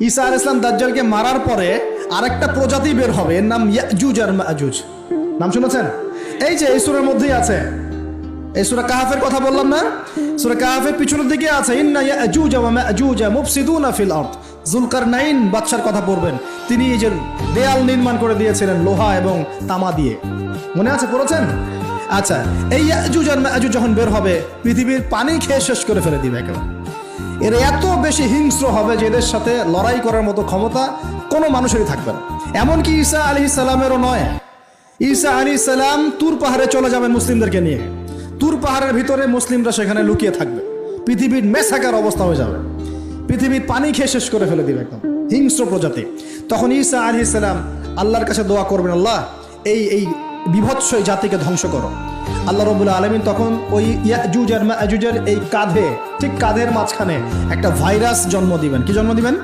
ঈসা আলাইহিস সালাম দাজ্জালকে মারার পরে আরেকটা প্রজাতি বের হবে, এর নাম ইয়াজুজ আর মাজুজ। নাম শুনেছেন? এই যে এই সূরার মধ্যেই আছে, এই সূরা কাহাফের কথা বললাম না, সূরা কাহাফের পিছনের দিকে আছে ইন্না ইয়াজুজ ওয়া মাজুজ মুফসিদুনা ফিল আরদ। যুলকারনাইন বাদশার কথা পড়বেন, তিনি এই যে দেয়াল নির্মাণ করে দিয়েছিলেন লোহা এবং তামা দিয়ে, মনে আছে, পড়েছেন? আচ্ছা, এই ইয়াজুজ আর মাজুজ যখন বের হবে পৃথিবীর পানি খেয়ে শেষ করে ফেলে দিবে একেবারে। এর এত বেশি হিংস্র হবে যে এদের সাথে লড়াই করার মতো ক্ষমতা কোনো মানুষেরই থাকবে না, এমনকি ঈসা আলাইহিস সালামেরও নয়। ঈসা আলাইহিস সালাম তুর পাহাড়ে চলে যাবেন মুসলিমদেরকে নিয়ে, তুর পাহাড়ের ভিতরে মুসলিমরা সেখানে লুকিয়ে থাকবে, পৃথিবীর মেসাকার অবস্থা হয়ে যাবে, পৃথিবীর পানি খেয়ে শেষ করে ফেলে দিবে একদম হিংস্র প্রজাতি। তখন ঈসা আলাইহিস সালাম আল্লাহর কাছে দোয়া করবেন, আল্লাহ এই বিভৎস এই জাতিকে ধ্বংস করো। আল্লাহ রাব্বুল আলামিন তখন ওই ইয়াজুজ আর মাজুজের এই কাঁধে, ঠিক কাঁধের মাঝখানে একটা ভাইরাস জন্ম দিবেন। কি জন্ম দিবেন?